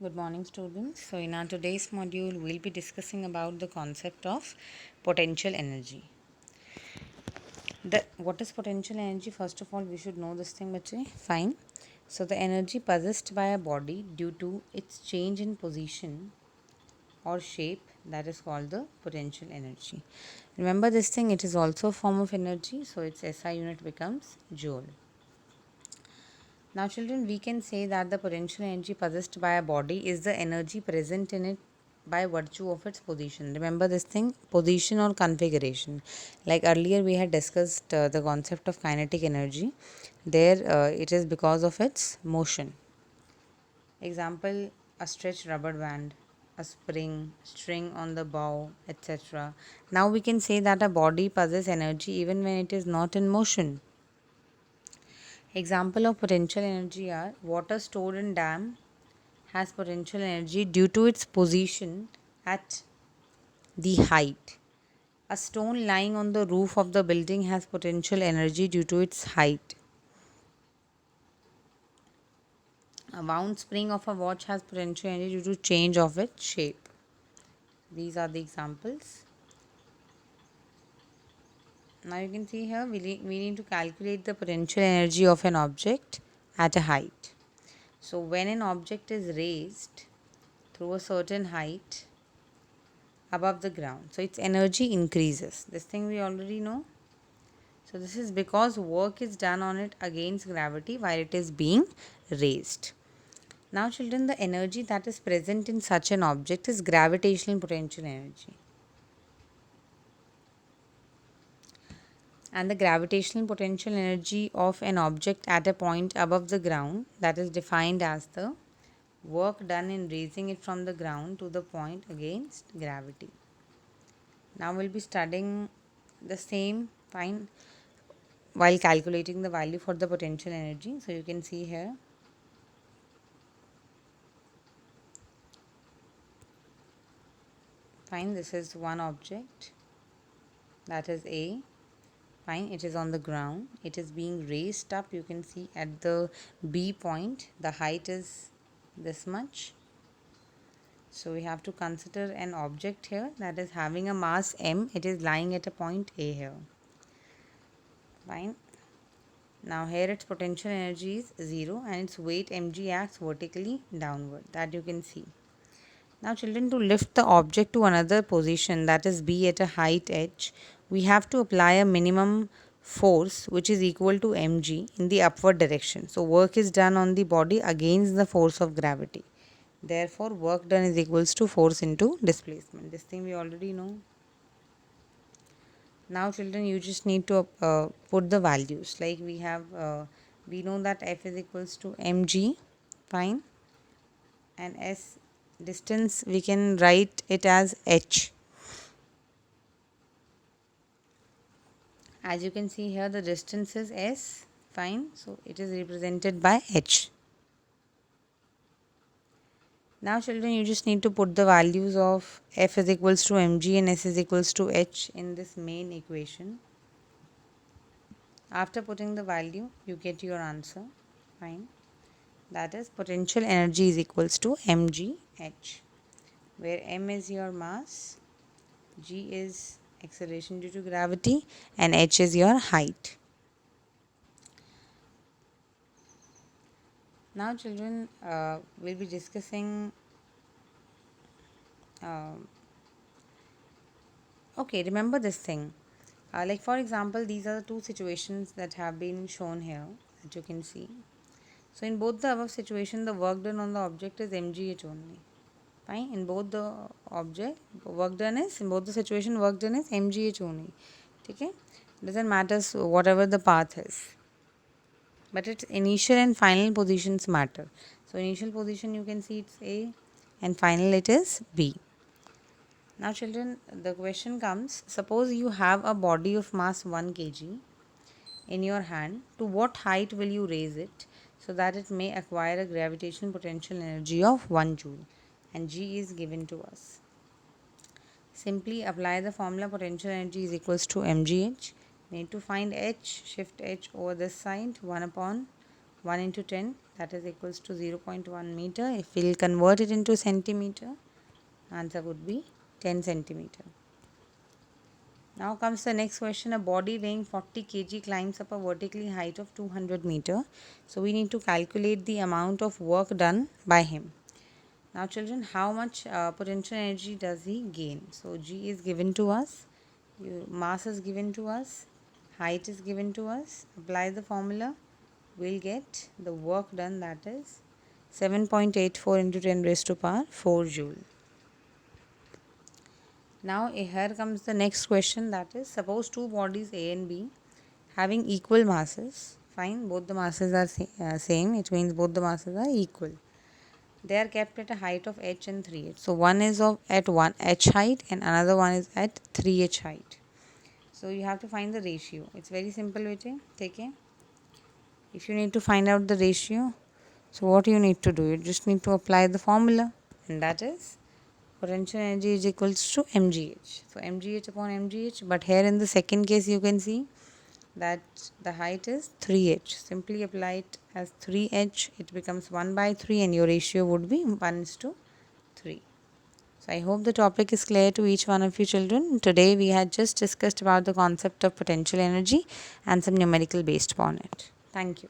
Good morning, students. So, in our today's module, we'll be discussing about the concept of potential energy. What is potential energy? First of all, we should know this thing, bache. Fine. So, the energy possessed by a body due to its change in position or shape, that is called the potential energy. Remember this thing, it is also a form of energy, so its SI unit becomes joule. Now, children, we can say that the potential energy possessed by a body is the energy present in it by virtue of its position. Remember this thing, position or configuration. Like earlier, we had discussed the concept of kinetic energy. There, it is because of its motion. Example, a stretched rubber band, a spring, string on the bow, etc. Now, we can say that a body possesses energy even when it is not in motion. Example of potential energy are water stored in dam has potential energy due to its position at the height. A stone lying on the roof of the building has potential energy due to its height. A wound spring of a watch has potential energy due to change of its shape. These are the examples. Now you can see here we need to calculate the potential energy of an object at a height. So when an object is raised through a certain height above the ground, so its energy increases. This thing we already know. So this is because work is done on it against gravity while it is being raised. Now children, the energy that is present in such an object is gravitational potential energy. And the gravitational potential energy of an object at a point above the ground, that is defined as the work done in raising it from the ground to the point against gravity. Now we'll be studying the same fine while calculating the value for the potential energy. So you can see here. Fine, this is one object, that is A. Fine, it is on the ground. It is being raised up. You can see at the B point, the height is this much. So we have to consider an object here that is having a mass m. It is lying at a point A here. Fine. Now here its potential energy is 0 and its weight mg acts vertically downward, that you can see. Now children, to lift the object to another position, that is B at a height h, we have to apply a minimum force which is equal to mg in the upward direction. So work is done on the body against the force of gravity. Therefore work done is equals to force into displacement. This thing we already know. Now children, you just need to put the values. Like we know that F is equals to mg, fine, and S distance we can write it as h. As you can see here, the distance is s, fine, so it is represented by h. Now children, you just need to put the values of F is equals to mg and S is equals to h in this main equation. After putting the value, you get your answer, fine. That is potential energy is equals to mgh, where m is your mass, g is acceleration due to gravity, and h is your height. Now children, we'll be discussing okay, remember this thing. Like for example, these are the two situations that have been shown here that you can see. So in both the above situation, the work done on the object is mgh only. Fine. In both the object, work done is, in both the situation, work done is mgh only. Okay? Doesn't matter whatever the path is. But its initial and final positions matter. So initial position you can see it's A and final it is B. Now children, the question comes, suppose you have a body of mass 1 kg in your hand. To what height will you raise it so that it may acquire a gravitational potential energy of 1 joule, and G is given to us. Simply apply the formula potential energy is equals to mgh. We need to find h, shift h over this side, 1 upon 1 into 10, that is equals to 0.1 meter. If we'll convert it into centimeter, answer would be 10 centimeter. Now comes the next question. A body weighing 40 kg climbs up a vertically height of 200 meter. So we need to calculate the amount of work done by him. Now children, how much potential energy does he gain? So G is given to us, mass is given to us, height is given to us. Apply the formula, we'll get the work done, that is 7.84 into 10 raised to power 4 joule. Now here comes the next question, that is, suppose two bodies A and B having equal masses. Fine, both the masses are same, it means both the masses are equal. They are kept at a height of h and 3h. So one is at 1h height and another one is at 3h height. So you have to find the ratio. It's very simple, bete. Take care. If you need to find out the ratio, so what you need to do? You just need to apply the formula, and that is potential energy is equals to mgh. So mgh upon mgh. But here in the second case, you can see that the height is 3h. Simply apply it as 3h. It becomes 1 by 3 and your ratio would be 1:3. So I hope the topic is clear to each one of you children. Today we had just discussed about the concept of potential energy and some numerical based upon it. Thank you.